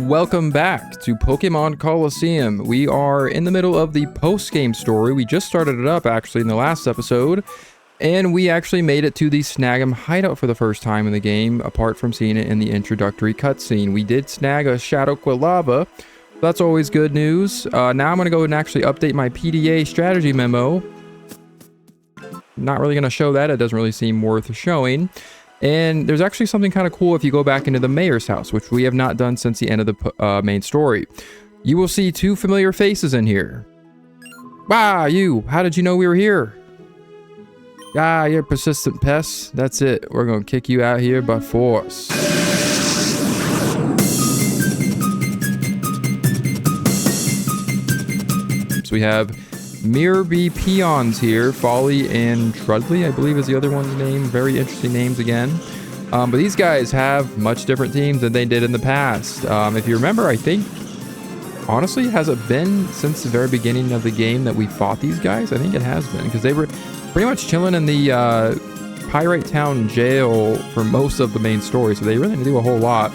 Welcome back to Pokemon Colosseum. We are in the middle of the post-game story. We just started it up actually in the last episode, and we actually made it to the Snagem Hideout for the first time in the game, apart from seeing it in the introductory cutscene. We did snag a Shadow Pokémon Lab. That's always good news. Now I'm going to go and actually update my PDA strategy memo. Not really going to show that. It doesn't really seem worth showing. And there's actually something kind of cool if you go back into the mayor's house, which we have not done since the end of the main story. You will see two familiar faces in here. Wow, you! How did you know we were here? Ah, you're a persistent pest. That's it. We're going to kick you out here by force. So we have Mirror Bee Peons here, Folly and Trudley, I believe is the other one's name. Very interesting names again. But these guys have much different teams than they did in the past. If you remember, I think, honestly, has it been since the very beginning of the game that we fought these guys? I think it has been, because they were pretty much chilling in the Pirate Town jail for most of the main story, so they really didn't do a whole lot.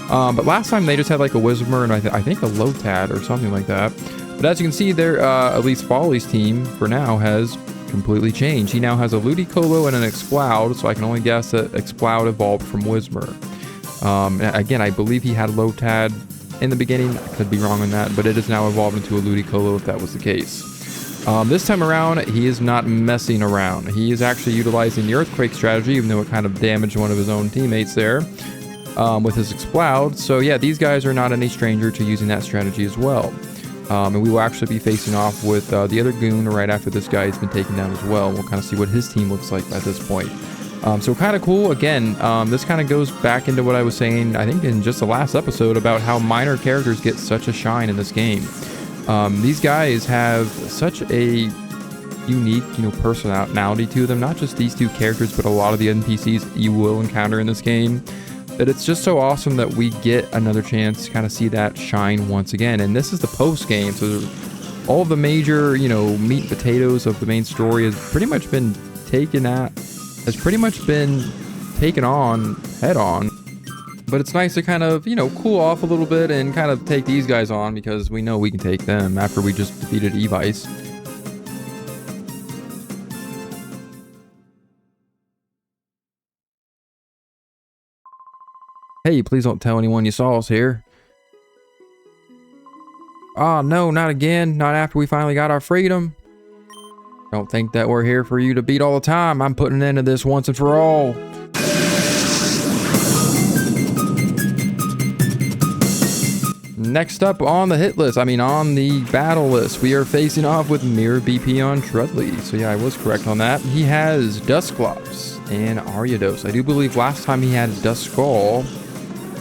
But last time they just had like a Whismur and I think a Lotad or something like that. But as you can see there, at least Folly's team, for now, has completely changed. He now has a Ludicolo and an Exploud, so I can only guess that Exploud evolved from Whismur. Again, I believe he had Lotad in the beginning. I could be wrong on that, but it is now evolved into a Ludicolo if that was the case. This time around, he is not messing around. He is actually utilizing the Earthquake strategy, even though it kind of damaged one of his own teammates there with his Exploud. So yeah, these guys are not any stranger to using that strategy as well. And we will actually be facing off with the other goon right after this guy has been taken down as well. We'll kind of see what his team looks like at this point. So kind of cool. Again, this kind of goes back into what I was saying, I think in just the last episode, about how minor characters get such a shine in this game. These guys have such a unique, personality to them. Not just these two characters, but a lot of the NPCs you will encounter in this game. That it's just so awesome that we get another chance to kind of see that shine once again. And this is the post game, so all of the major, meat and potatoes of the main story has pretty much been taken on head on. But it's nice to kind of, cool off a little bit and kind of take these guys on, because we know we can take them after we just defeated Evice. Hey, please don't tell anyone you saw us here. Oh, no, not again. Not after we finally got our freedom. Don't think that we're here for you to beat all the time. I'm putting an end to this once and for all. Next up on the hit list, on the battle list, we are facing off with Mirror Bee Peon Trudley. So yeah, I was correct on that. He has Dusclops and Ariados. I do believe last time he had Duskull.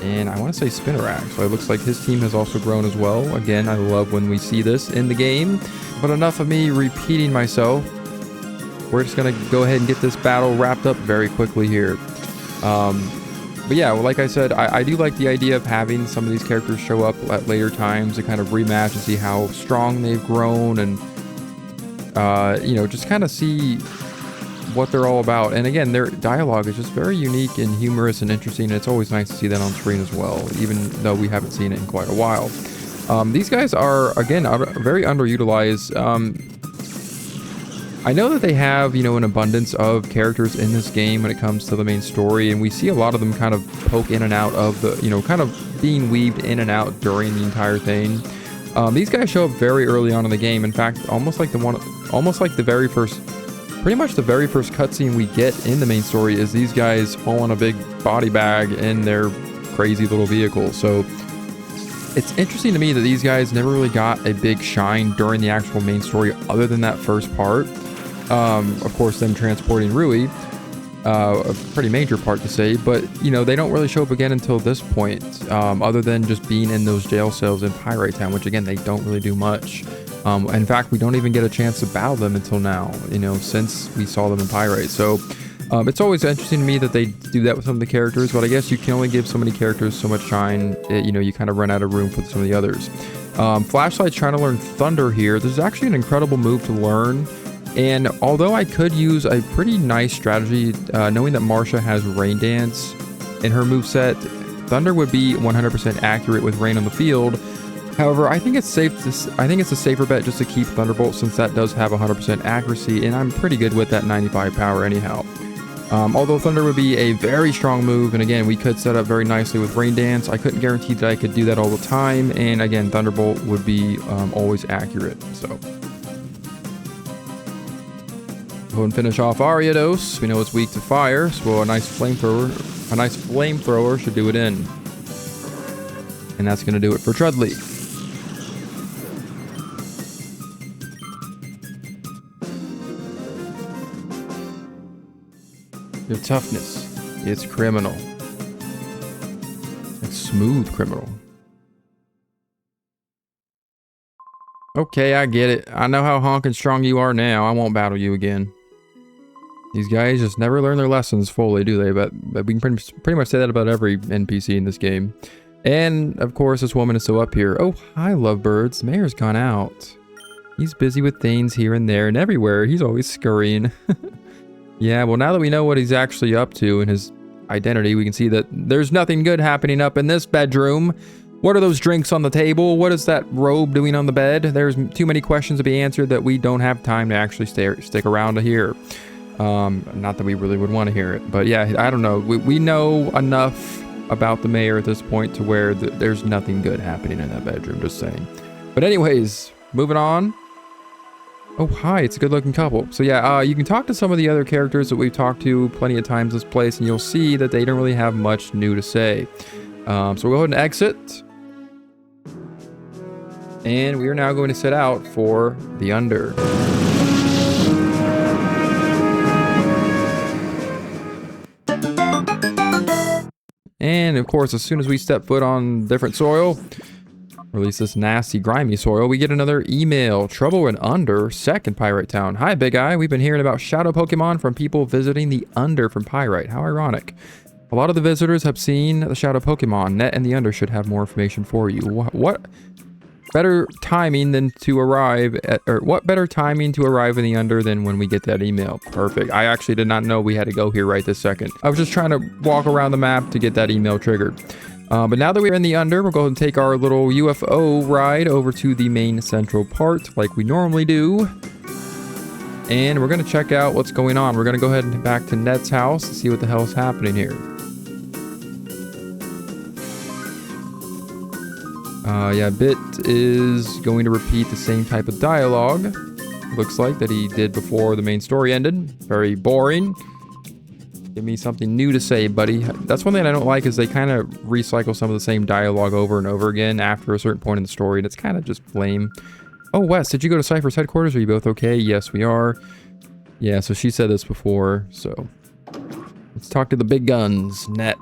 And I want to say Spinarak, so it looks like his team has also grown as well. Again, I love when we see this in the game. But enough of me repeating myself. We're just going to go ahead and get this battle wrapped up very quickly here. But yeah, well, like I said, I do like the idea of having some of these characters show up at later times to kind of rematch and see how strong they've grown. And, just kind of see what they're all about. And again, their dialogue is just very unique and humorous and interesting, and it's always nice to see that on screen as well, even though we haven't seen it in quite a while. These guys are, again, very underutilized. I know that they have, an abundance of characters in this game when it comes to the main story, and we see a lot of them kind of poke in and out of the, kind of being weaved in and out during the entire thing. These guys show up very early on in the game. In fact, pretty much the very first cutscene we get in the main story is these guys hauling a big body bag in their crazy little vehicle. So it's interesting to me that these guys never really got a big shine during the actual main story other than that first part. Of course, them transporting Rui, a pretty major part to say, but they don't really show up again until this point, other than just being in those jail cells in Pirate Town, which again, they don't really do much. In fact, we don't even get a chance to battle them until now, since we saw them in Pirate. So it's always interesting to me that they do that with some of the characters, but I guess you can only give so many characters so much shine, you kind of run out of room for some of the others. Flashlight's trying to learn Thunder here. This is actually an incredible move to learn. And although I could use a pretty nice strategy, knowing that Marcia has Rain Dance in her moveset, Thunder would be 100% accurate with rain on the field. However, I think it's a safer bet just to keep Thunderbolt, since that does have 100% accuracy, and I'm pretty good with that 95 power anyhow. Although Thunder would be a very strong move, and again, we could set up very nicely with Rain Dance. I couldn't guarantee that I could do that all the time, and again, Thunderbolt would be always accurate. So go and finish off Ariados. We know it's weak to fire, so a nice flamethrower should do it in. And that's going to do it for Trudley. Your toughness is criminal. It's smooth criminal. Okay, I get it. I know how honking strong you are now. I won't battle you again. These guys just never learn their lessons fully, do they? But we can pretty much say that about every NPC in this game. And, of course, this woman is still up here. Oh, hi, lovebirds. The mayor's gone out. He's busy with things here and there and everywhere. He's always scurrying. Yeah, well, now that we know what he's actually up to and his identity, we can see that there's nothing good happening up in this bedroom. What are those drinks on the table? What is that robe doing on the bed? There's too many questions to be answered that we don't have time to actually stick around to hear. Not that we really would want to hear it, but yeah, I don't know. We know enough about the mayor at this point to where there's nothing good happening in that bedroom, just saying. But anyways, moving on. Oh, hi, it's a good-looking couple. So yeah, you can talk to some of the other characters that we've talked to plenty of times this place, and you'll see that they don't really have much new to say. So we'll go ahead and exit. And we are now going to set out for the Under. And of course, as soon as we step foot on different soil, or at least this nasty, grimy soil, we get another email. Trouble in Under, second Pyrite Town. Hi, Big Eye. We've been hearing about Shadow Pokemon from people visiting the Under from Pyrite. How ironic. A lot of the visitors have seen the Shadow Pokemon. Nett and the Under should have more information for you. What better timing than to arrive at, or what better timing to arrive in the Under than when we get that email? Perfect. I actually did not know we had to go here right this second. I was just trying to walk around the map to get that email triggered. But now that we're in the Under, we'll go and take our little UFO ride over to the main central part like we normally do. And we're going to check out what's going on. We're going to go ahead and head back to Nett's house and see what the hell's happening here. Yeah, Bit is going to repeat the same type of dialogue. Looks like that he did before the main story ended. Very boring. Give me something new to say, buddy. That's one thing I don't like, is they kind of recycle some of the same dialogue over and over again after a certain point in the story, and it's kind of just lame. Oh, Wes, did you go to Cypher's headquarters? Are you both okay? Yes, we are. Yeah, so she said this before, so let's talk to the big guns. Nett.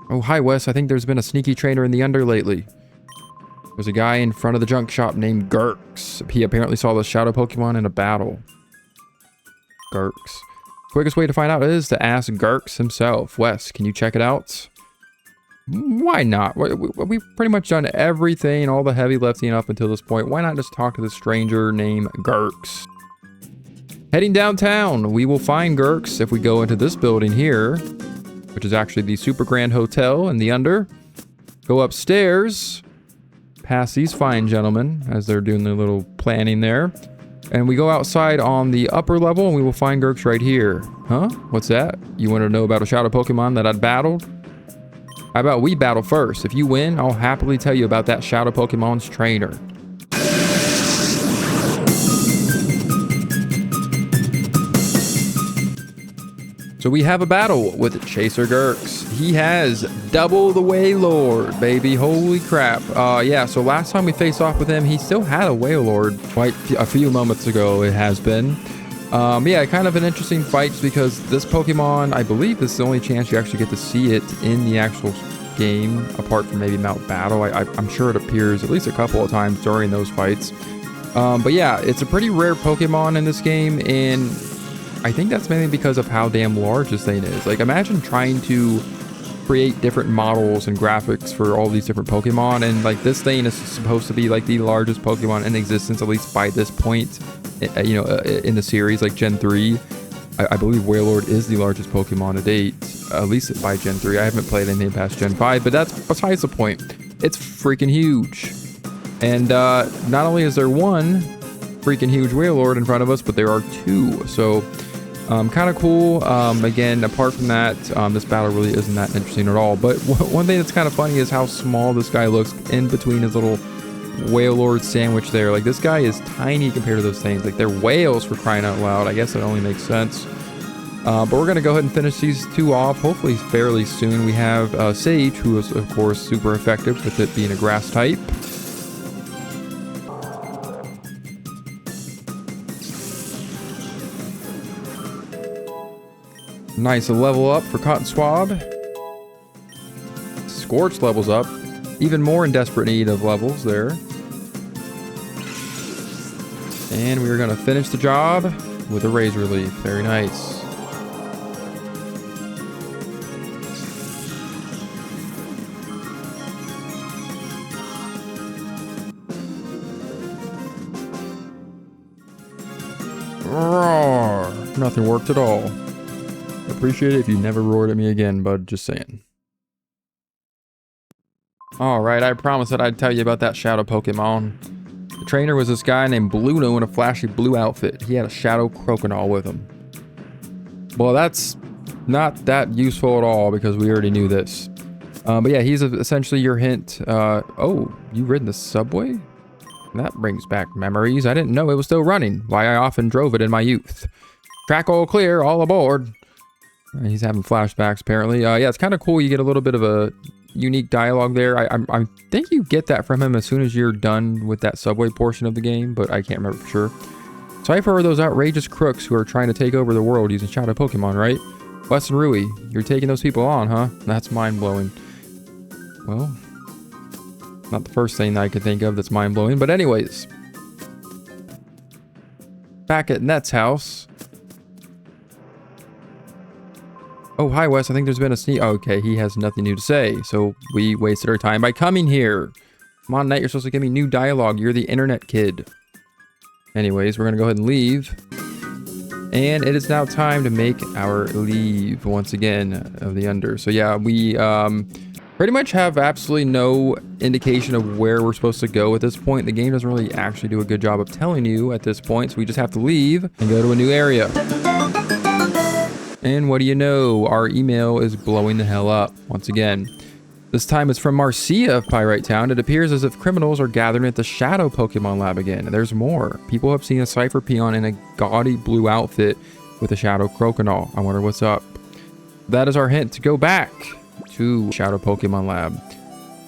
Oh, hi, Wes. I think there's been a sneaky trainer in the Under lately. There's a guy in front of the junk shop named Gurks. He apparently saw the Shadow Pokemon in a battle. Gurks. Quickest way to find out is to ask Gurks himself. Wes, can you check it out? Why not? We've pretty much done everything, all the heavy lifting up until this point. Why not just talk to the stranger named Gurks? Heading downtown, we will find Gurks if we go into this building here, which is actually the Super Grand Hotel in the Under. Go upstairs, past these fine gentlemen as they're doing their little planning there. And we go outside on the upper level and we will find Gurks right here. Huh? What's that? You want to know about a Shadow Pokemon that I'd battled? How about we battle first? If you win, I'll happily tell you about that Shadow Pokemon's trainer. So we have a battle with Chaser Gurks. He has double the Wailord, baby. Holy crap. Yeah, so last time we faced off with him, he still had a Wailord quite a few moments ago, it has been. Yeah, kind of an interesting fight because this Pokemon, I believe this is the only chance you actually get to see it in the actual game, apart from maybe Mount Battle. I'm sure it appears at least a couple of times during those fights. But yeah, it's a pretty rare Pokemon in this game, and I think that's mainly because of how damn large this thing is. Like, imagine trying to create different models and graphics for all these different Pokemon, and like this thing is supposed to be like the largest Pokemon in existence, at least by this point, you know, in the series, like Gen 3. I believe Wailord is the largest Pokemon to date, at least by Gen 3. I haven't played anything past Gen 5, but that's besides the point. It's freaking huge. And not only is there one freaking huge Wailord in front of us, but there are two. So kind of cool. Again, apart from that, this battle really isn't that interesting at all. But one thing that's kind of funny is how small this guy looks in between his little Wailord sandwich there. Like, this guy is tiny compared to those things. Like, they're whales, for crying out loud. I guess that only makes sense. But we're going to go ahead and finish these two off, hopefully fairly soon. We have Sage, who is, of course, super effective with it being a grass type. Nice, a level up for Cotton Swab. Scorch levels up. Even more in desperate need of levels there. And we're going to finish the job with a Razor Leaf. Very nice. Roar. Nothing worked at all. Appreciate it if you never roared at me again, bud. Just saying. Alright, I promised that I'd tell you about that Shadow Pokemon. The trainer was this guy named Bluno in a flashy blue outfit. He had a Shadow Croconaw with him. Well, that's not that useful at all because we already knew this. But yeah, he's essentially your hint. Oh, you ridden the subway? That brings back memories. I didn't know it was still running. Why I often drove it in my youth. Track all clear, all aboard. He's having flashbacks apparently. Yeah, it's kind of cool. You get a little bit of a unique dialogue there. I think you get that from him as soon as you're done with that subway portion of the game, but I can't remember for sure. Sorry for those outrageous crooks who are trying to take over the world using Shadow Pokemon, right? Wes and Rui, you're taking those people on, huh? That's mind-blowing. Well, not the first thing that I could think of that's mind-blowing, but anyways. Back at Nett's house. Oh, hi, Wes. I think there's been a sneak. Oh, okay, he has nothing new to say. So we wasted our time by coming here. Come on, Nett, you're supposed to give me new dialogue. You're the internet kid. Anyways, we're going to go ahead and leave. And it is now time to make our leave once again of the Under. So yeah, we pretty much have absolutely no indication of where we're supposed to go at this point. The game doesn't really actually do a good job of telling you at this point. So we just have to leave and go to a new area. And what do you know? Our email is blowing the hell up once again. This time it's from Marcia of Pyrite Town. It appears as if criminals are gathering at the Shadow Pokémon Lab again. There's more. People have seen a Cypher Peon in a gaudy blue outfit with a Shadow Croconaw. I wonder what's up. That is our hint to go back to Shadow Pokémon Lab.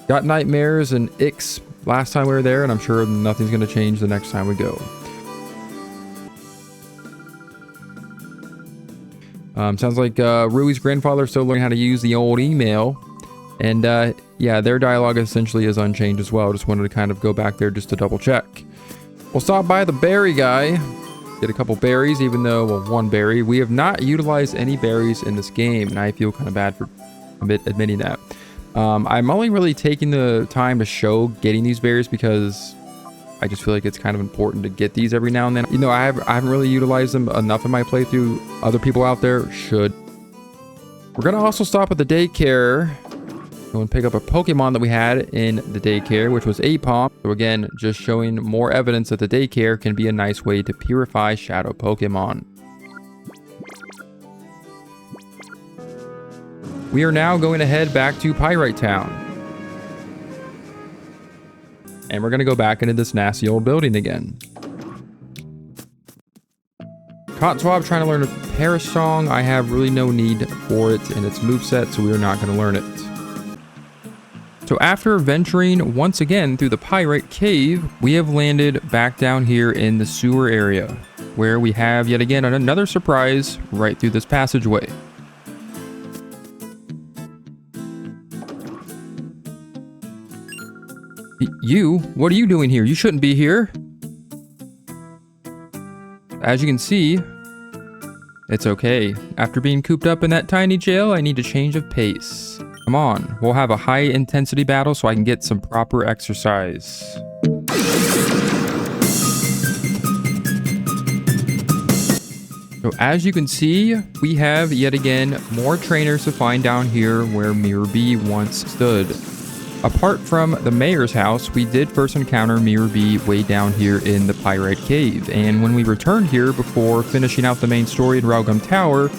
Got nightmares and icks last time we were there, and I'm sure nothing's going to change the next time we go. Sounds like Rui's grandfather is still learning how to use the old email. And yeah, their dialogue essentially is unchanged as well. Just wanted to kind of go back there just to double check. We'll stop by the berry guy. Get a couple berries, even though, well, one berry. We have not utilized any berries in this game, and I feel kind of bad for admitting that. I'm only really taking the time to show getting these berries because I just feel like it's kind of important to get these every now and then. You know, I haven't really utilized them enough in my playthrough. Other people out there should. We're going to also stop at the daycare. Go and pick up a Pokemon that we had in the daycare, which was Apom. So again, just showing more evidence that the daycare can be a nice way to purify Shadow Pokemon. We are now going to head back to Pyrite Town. And we're going to go back into this nasty old building again. Cotton Swab trying to learn a Perish Song. I have really no need for it in its moveset, so we are not going to learn it. So after venturing once again through the Pyrite Cave, we have landed back down here in the sewer area, where we have yet again another surprise right through this passageway. You? What are you doing here? You shouldn't be here. As you can see, it's okay. After being cooped up in that tiny jail, I need a change of pace. Come on, we'll have a high intensity battle so I can get some proper exercise. So as you can see, we have yet again more trainers to find down here where Mirror B once stood. Apart from the mayor's house, we did first encounter Mirror B way down here in the Pyrite Cave, and when we returned here before finishing out the main story in Railgum Tower,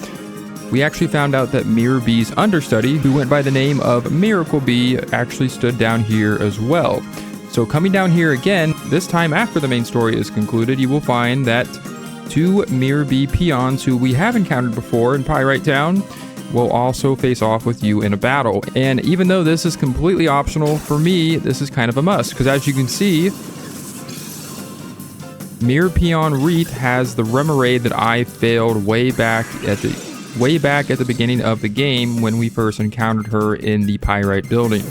we actually found out that Mirror B's understudy, who went by the name of Miracle B, actually stood down here as well. So coming down here again, this time after the main story is concluded, you will find that 2 Mirror B peons who we have encountered before in Pyrite Town will also face off with you in a battle. And even though this is completely optional, for me, this is kind of a must, because as you can see, Mirror Peon Wreath has the Remoraid that I failed way back at the beginning of the game when we first encountered her in the Pyrite building.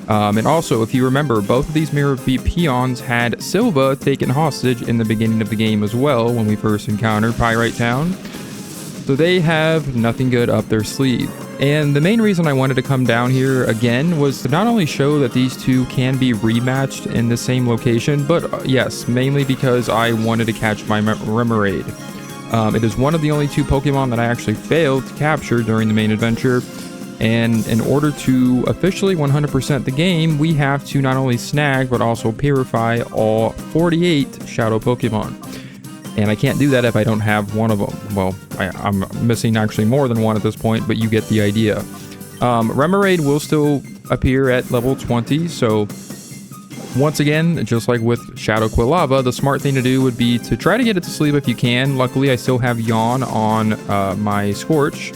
And also, if you remember, both of these Mirror B peons had Silva taken hostage in the beginning of the game as well when we first encountered Pyrite Town. So they have nothing good up their sleeve. And the main reason I wanted to come down here again was to not only show that these two can be rematched in the same location, but yes, mainly because I wanted to catch my Remoraid. It is one of the only 2 Pokemon that I actually failed to capture during the main adventure. And in order to officially 100% the game, we have to not only snag, but also purify all 48 Shadow Pokemon. And I can't do that if I don't have one of them. Well, I'm missing actually more than one at this point, but you get the idea. Remoraid will still appear at level 20, so once again, just like with Shadow Quilava, the smart thing to do would be to try to get it to sleep if you can. Luckily, I still have Yawn on my Scorch.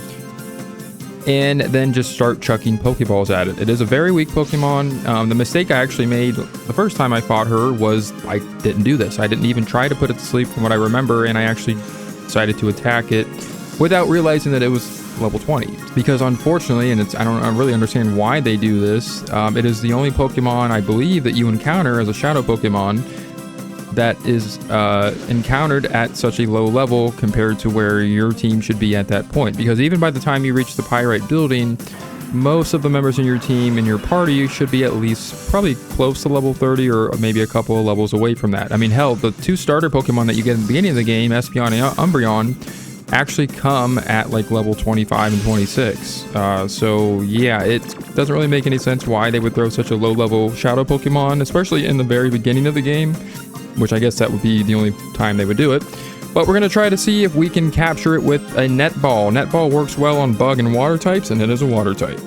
And then just start chucking Pokeballs at it. It is a very weak Pokemon. The mistake I actually made the first time I fought her was I didn't do this. I didn't even try to put it to sleep from what I remember, and I actually decided to attack it without realizing that it was level 20. Because unfortunately, and I don't really understand why they do this, it is the only Pokemon I believe that you encounter as a Shadow Pokemon that is encountered at such a low level compared to where your team should be at that point. Because even by the time you reach the Pyrite building, most of the members in your team and your party should be at least probably close to level 30 or maybe a couple of levels away from that. I mean, hell, the 2 starter Pokemon that you get in the beginning of the game, Espeon and Umbreon, actually come at like level 25 and 26. So yeah, it doesn't really make any sense why they would throw such a low level Shadow Pokemon, especially in the very beginning of the game, which I guess that would be the only time they would do it. But we're going to try to see if we can capture it with a Nett Ball. Nett Ball works well on bug and water types, and it is a water type.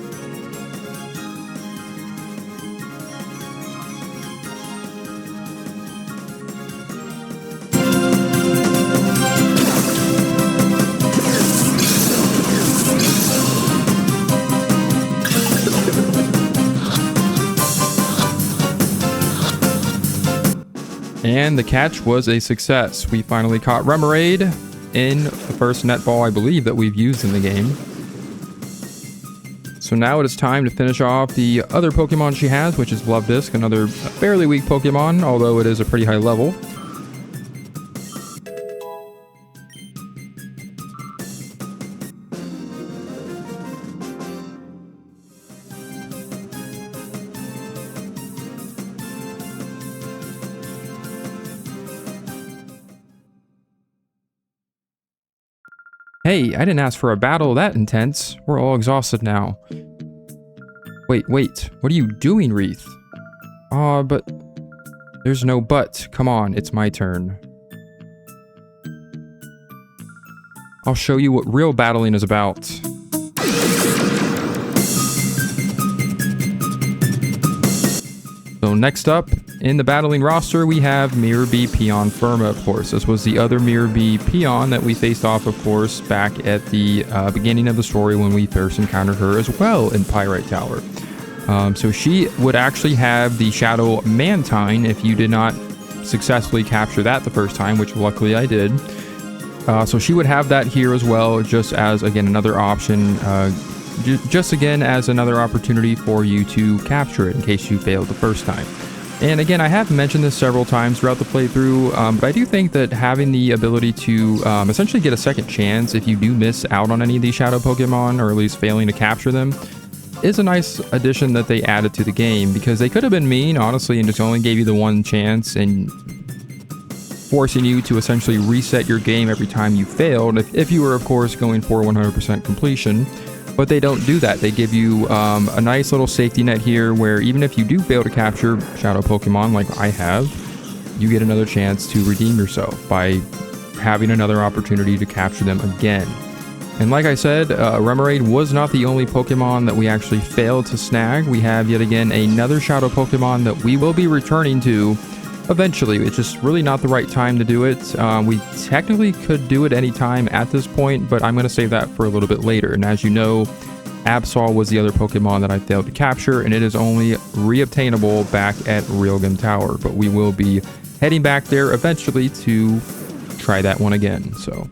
And the catch was a success. We finally caught Remoraid in the first Nett Ball, I believe, that we've used in the game. So now it is time to finish off the other Pokemon she has, which is Bluffdisc, another fairly weak Pokemon, although it is a pretty high level. Hey, I didn't ask for a battle that intense. We're all exhausted now. Wait, what are you doing, Wreath? Aw, but... There's no but. Come on, it's my turn. I'll show you what real battling is about. So next up, in the battling roster, we have Mirror B Peon Firma, of course. This was the other Mirror B Peon that we faced off, of course, back at the beginning of the story when we first encountered her as well in Pyrite Tower. So she would actually have the Shadow Mantine if you did not successfully capture that the first time, which luckily I did. So she would have that here as well, just as, again, another option, just again as another opportunity for you to capture it in case you failed the first time. And again, I have mentioned this several times throughout the playthrough, but I do think that having the ability to essentially get a second chance if you do miss out on any of these Shadow Pokemon, or at least failing to capture them, is a nice addition that they added to the game, because they could have been mean, honestly, and just only gave you the one chance and forcing you to essentially reset your game every time you failed, if you were, of course, going for 100% completion. But they don't do that. They give you a nice little safety net here where even if you do fail to capture Shadow Pokemon like I have, you get another chance to redeem yourself by having another opportunity to capture them again. And like I said, Remoraid was not the only Pokemon that we actually failed to snag. We have yet again another Shadow Pokemon that we will be returning to eventually. It's just really not the right time to do it. We technically could do it anytime at this point, but I'm going to save that for a little bit later. And as you know, Absol was the other Pokemon that I failed to capture, and it is only re-obtainable back at Realgam Tower. But we will be heading back there eventually to try that one again. So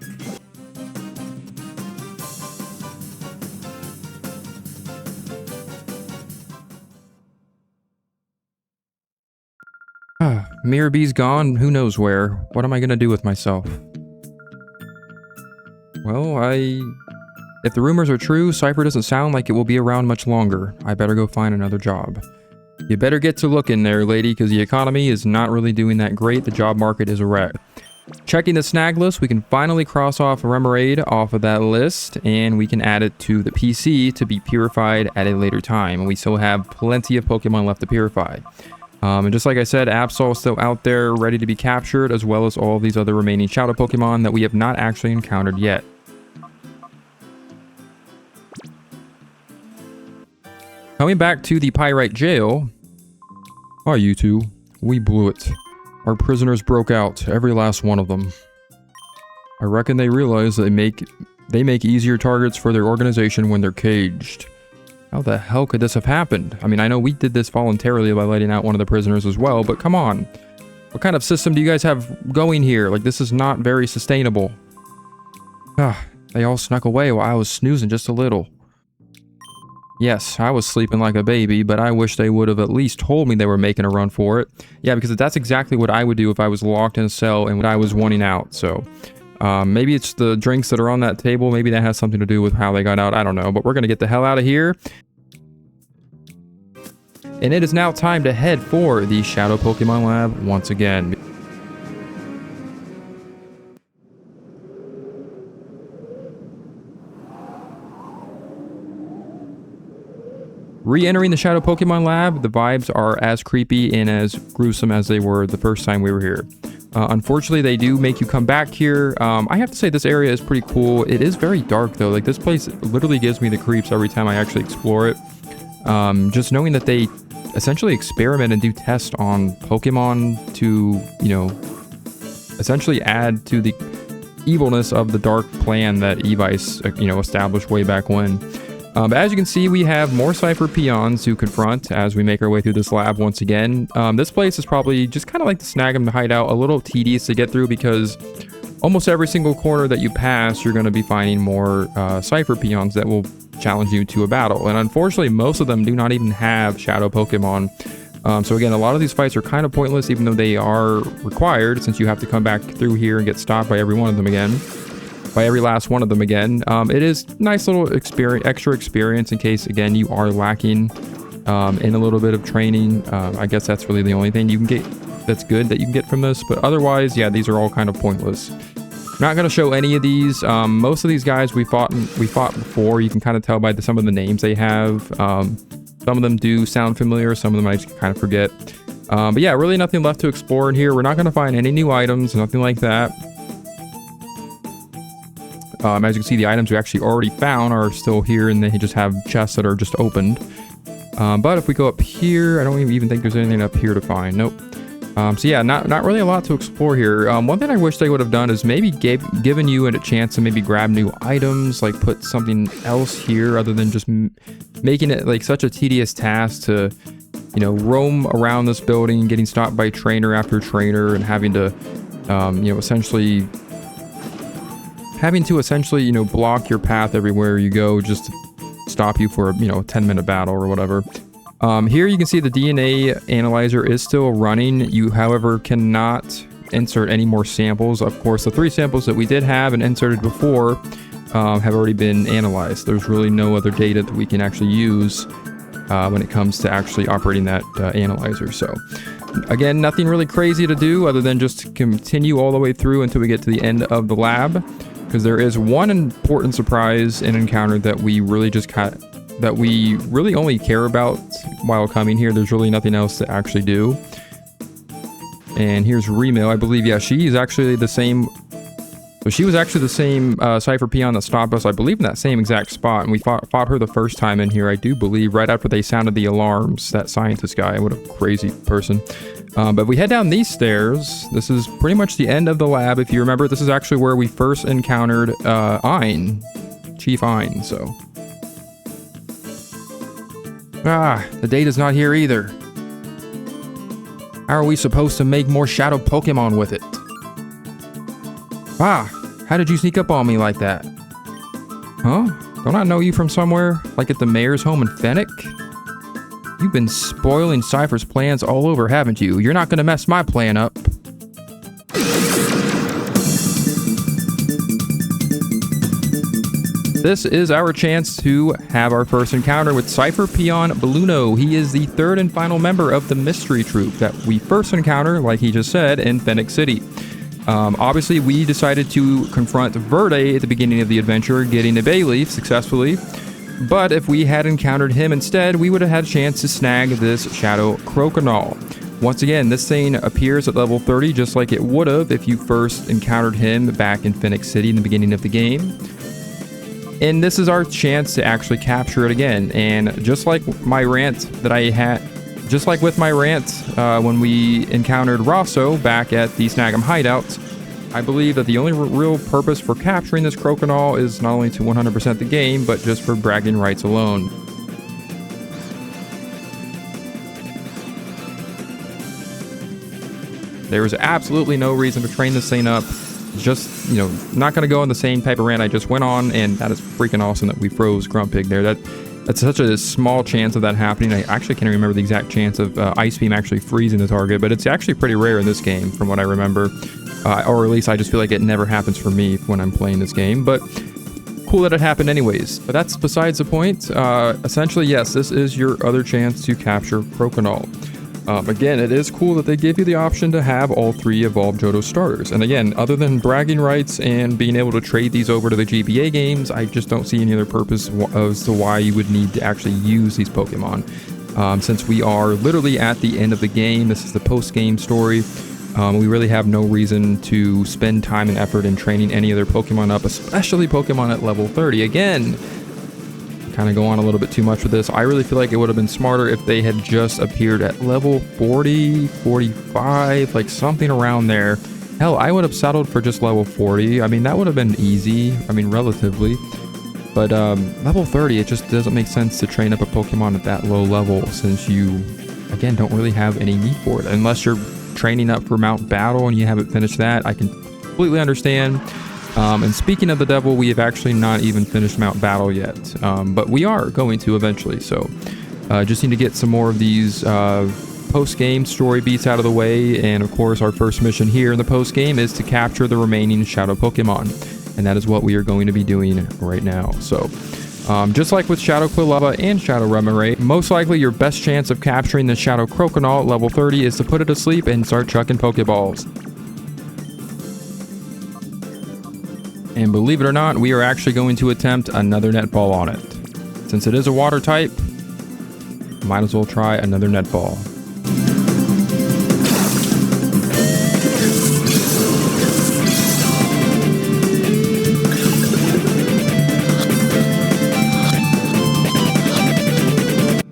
Mirab's gone, who knows where. What am I gonna do with myself? Well, if the rumors are true, Cypher doesn't sound like it will be around much longer. I better go find another job. You better get to looking there, lady, because the economy is not really doing that great. The job market is a wreck. Checking the snag list, we can finally cross off Remoraid off of that list, and we can add it to the PC to be purified at a later time. And we still have plenty of Pokemon left to purify. And just like I said, Absol is still out there ready to be captured, as well as all these other remaining Shadow Pokemon that we have not actually encountered yet. Coming back to the Pyrite Jail. Hi, you two. We blew it. Our prisoners broke out, every last one of them. I reckon they realize they make easier targets for their organization when they're caged. How the hell could this have happened? I mean, I know we did this voluntarily by letting out one of the prisoners as well, but come on. What kind of system do you guys have going here? Like, this is not very sustainable. They all snuck away while I was snoozing just a little. Yes, I was sleeping like a baby, but I wish they would have at least told me they were making a run for it. Yeah, because that's exactly what I would do if I was locked in a cell and I was wanting out, so... maybe it's the drinks that are on that table. Maybe that has something to do with how they got out. I don't know. But we're going to get the hell out of here. And it is now time to head for the Shadow Pokémon Lab once again. Re-entering the Shadow Pokémon Lab, the vibes are as creepy and as gruesome as they were the first time we were here. Unfortunately, they do make you come back here. I have to say this area is pretty cool. It is very dark though. Like, this place literally gives me the creeps every time I actually explore it. Just knowing that they essentially experiment and do tests on Pokemon to, you know, essentially add to the evilness of the dark plan that Evice, you know, established way back when. But as you can see, we have more Cypher peons to confront as we make our way through this lab once again. This place is probably just kind of like the Snagem Hideout, a little tedious to get through because almost every single corner that you pass, you're going to be finding more Cypher peons that will challenge you to a battle. And unfortunately, most of them do not even have Shadow Pokemon. So again, a lot of these fights are kind of pointless, even though they are required, since you have to come back through here and get stopped by every one of them again. By every last one of them again. It is nice little extra experience in case, again, you are lacking in a little bit of training. I guess that's really the only thing you can get that's good that you can get from this. But otherwise, yeah, these are all kind of pointless. Not going to show any of these. Most of these guys we fought before. You can kind of tell by some of the names they have. Some of them do sound familiar. Some of them I just kind of forget. But yeah, really nothing left to explore in here. We're not going to find any new items, nothing like that. As you can see, the items we actually already found are still here, and they just have chests that are just opened. But if we go up here, I don't even think there's anything up here to find. Nope. So yeah, not really a lot to explore here. One thing I wish they would have done is maybe given you a chance to maybe grab new items, like put something else here other than just making it like such a tedious task to, you know, roam around this building, getting stopped by trainer after trainer, and having to, you know, essentially, you know, block your path everywhere you go just to stop you for, you know, a 10-minute battle or whatever. Here you can see the DNA analyzer is still running. You, however, cannot insert any more samples. Of course, the 3 samples that we did have and inserted before have already been analyzed. There's really no other data that we can actually use when it comes to actually operating that analyzer. So Again, nothing really crazy to do other than just continue all the way through until we get to the end of the lab, because there is one important surprise and encounter that we really only care about while coming here. There's really nothing else to actually do. And here's Remil. I believe, yeah, she's actually the same. So she was actually the same Cypher Peon that stopped us, I believe, in that same exact spot. And we fought her the first time in here, I do believe, right after they sounded the alarms. That scientist guy, what a crazy person. But we head down these stairs. This is pretty much the end of the lab. If you remember, this is actually where we first encountered Ein, Chief Ein, so. Ah, the data's not here either. How are we supposed to make more Shadow Pokemon with it? Ah, how did you sneak up on me like that? Huh? Don't I know you from somewhere? Like at the mayor's home in Fennec? You've been spoiling Cypher's plans all over, haven't you? You're not gonna mess my plan up. This is our chance to have our first encounter with Cypher Peon Balluno. He is the third and final member of the mystery troupe that we first encounter, like he just said, in Fennec City. Obviously, we decided to confront Verde at the beginning of the adventure, getting a Bayleaf successfully. But if we had encountered him instead, we would have had a chance to snag this Shadow Croconaw. Once again, this thing appears at level 30 just like it would have if you first encountered him back in Fennec City in the beginning of the game. And this is our chance to actually capture it again. And just like my rant that I had, just like with my rant when we encountered Rosso back at the Snagem Hideout, I believe that the only real purpose for capturing this Croconaw is not only to 100% the game, but just for bragging rights alone. There is absolutely no reason to train this thing up. Just, you know, not going to go on the same type of rant I just went on, and that is freaking awesome that we froze Grumpig there. That's such a small chance of that happening. I actually can't remember the exact chance of Ice Beam actually freezing the target, but it's actually pretty rare in this game from what I remember. Or at least I just feel like it never happens for me when I'm playing this game, but cool that it happened anyways. But that's besides the point. Essentially, yes, this is your other chance to capture Croconaw. Again, it is cool that they give you the option to have all three Evolved Johto starters. And again, other than bragging rights and being able to trade these over to the GBA games, I just don't see any other purpose as to why you would need to actually use these Pokemon. Since we are literally at the end of the game, this is the post-game story, we really have no reason to spend time and effort in training any other Pokemon up, especially Pokemon at level 30. Again, kind of go on a little bit too much with this. I really feel like it would have been smarter if they had just appeared at level 40, 45, like something around there. Hell, I would have settled for just level 40. I mean, that would have been easy. I mean, relatively. But level 30, it just doesn't make sense to train up a Pokemon at that low level since you, again, don't really have any need for it. Unless you're training up for Mount Battle and you haven't finished that, I can completely understand. And speaking of the devil, we have actually not even finished Mount Battle yet, but we are going to eventually, so just need to get some more of these post-game story beats out of the way, and of course our first mission here in the post-game is to capture the remaining Shadow Pokemon, and that is what we are going to be doing right now. So just like with Shadow Quilava and Shadow Remoraid, most likely your best chance of capturing the Shadow Croconaw at level 30 is to put it to sleep and start chucking Pokeballs. And believe it or not, we are actually going to attempt another Net Ball on it. Since it is a water type, might as well try another Net Ball.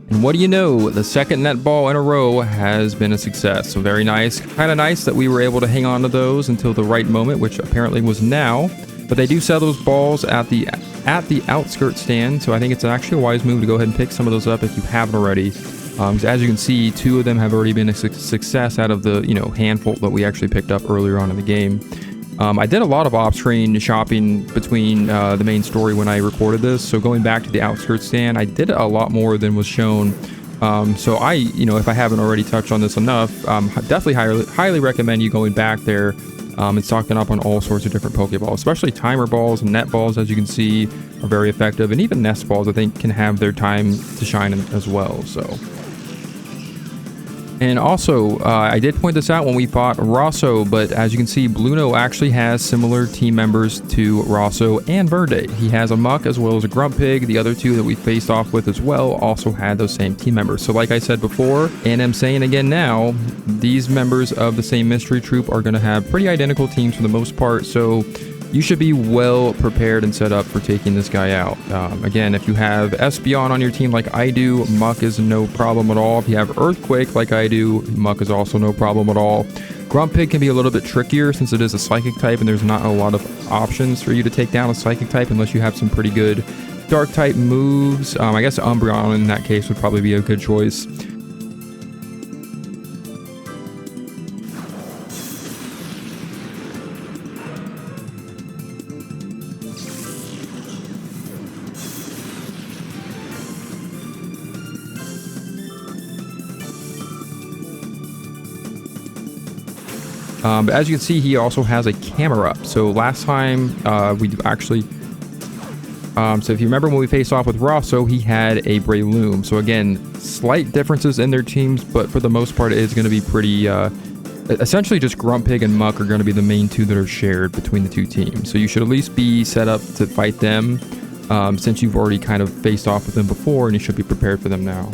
And what do you know? The second Net Ball in a row has been a success. So very nice. Kind of nice that we were able to hang on to those until the right moment, which apparently was now. But they do sell those balls at the outskirts stand, so I think it's actually a wise move to go ahead and pick some of those up if you haven't already. As you can see, 2 of them have already been a success out of the handful that we actually picked up earlier on in the game. I did a lot of off-screen shopping between the main story when I recorded this, so going back to the outskirts stand, I did a lot more than was shown. So if I haven't already touched on this enough, definitely highly recommend you going back there. And stocking up on all sorts of different Pokeballs, especially timer balls and net balls, as you can see, are very effective. And even nest balls, I think, can have their time to shine as well. So And also, I did point this out when we fought Rosso, but as you can see, Bluno actually has similar team members to Rosso and Verde. He has a Muck as well as a Grumpig. The other two that we faced off with as well also had those same team members. So like I said before, and I'm saying again now, these members of the same mystery troop are going to have pretty identical teams for the most part. So you should be well prepared and set up for taking this guy out. Again, if you have Espeon on your team like I do, Muck is no problem at all. If you have Earthquake like I do, Muck is also no problem at all. Grumpig can be a little bit trickier since it is a Psychic type and there's not a lot of options for you to take down a Psychic type unless you have some pretty good Dark type moves. I guess Umbreon in that case would probably be a good choice. But as you can see, he also has a camera up. So last time we actually... so if you remember when we faced off with Rosso, he had a Breloom. So again, slight differences in their teams, but for the most part, it is going to be pretty... essentially just Grumpig and Muck are going to be the main two that are shared between the two teams. So you should at least be set up to fight them since you've already kind of faced off with them before, and you should be prepared for them now.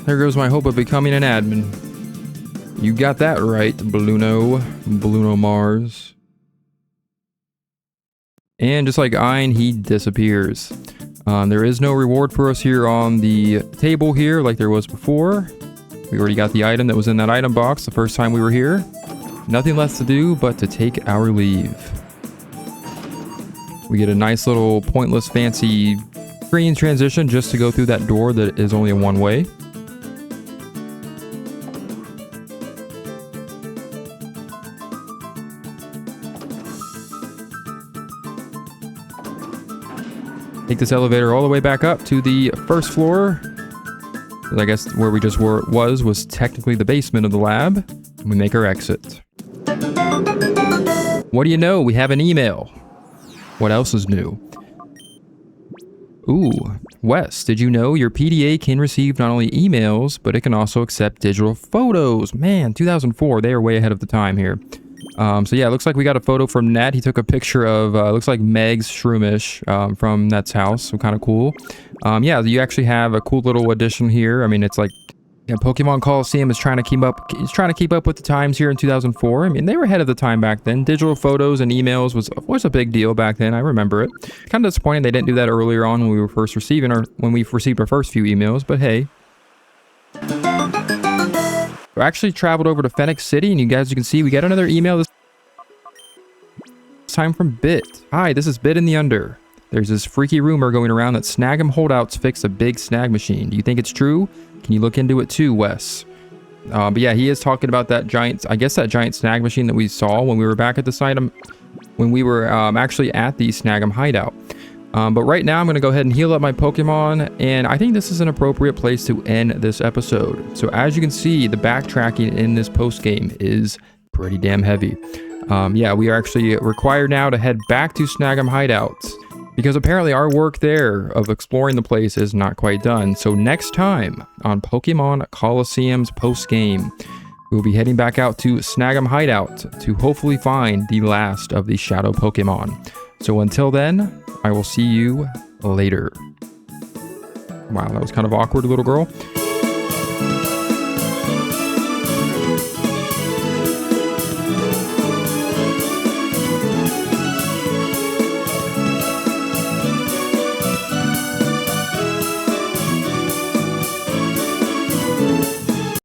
There goes my hope of becoming an admin. You got that right, Bluno Mars. And just like Ein, he disappears. There is no reward for us here on the table here like there was before. We already got the item that was in that item box the first time we were here. Nothing left to do but to take our leave. We get a nice little pointless fancy screen transition just to go through that door that is only a one-way. Take this elevator all the way back up to the first floor. I guess where we just was technically the basement of the lab. And we make our exit. What do you know? We have an email. What else is new? Ooh, Wes, did you know your PDA can receive not only emails, but it can also accept digital photos? Man, 2004, they are way ahead of the time here. So yeah, it looks like we got a photo from Nett. He took a picture of, looks like Meg's Shroomish from Nett's house, so kind of cool. Yeah, you actually have a cool little addition here. I mean, it's like, yeah, Pokemon Colosseum is trying to keep up. He's trying to keep up with the times here in 2004. I mean, they were ahead of the time back then. Digital photos and emails was a big deal back then. I remember it. Kind of disappointing they didn't do that earlier on when we were first receiving when we received our first few emails. But hey, we actually traveled over to Phoenix City, and you can see we got another email this time from Bit. Hi, this is Bit in the Under. There's this freaky rumor going around that Snagem Holdouts fixed a big snag machine. Do you think it's true? Can you look into it too, Wes? But yeah, he is talking about that giant, I guess that giant snag machine that we saw when we were back at the site, when we were actually at the Snagem Hideout. But right now I'm going to go ahead and heal up my Pokemon, and I think this is an appropriate place to end this episode. So as you can see, the backtracking in this post-game is pretty damn heavy. Yeah, we are actually required now to head back to Snagem Hideout, because apparently our work there of exploring the place is not quite done. So next time on Pokemon Colosseum's post-game, we'll be heading back out to Snagem Hideout to hopefully find the last of the Shadow Pokemon. So until then, I will see you later. Wow, that was kind of awkward, little girl.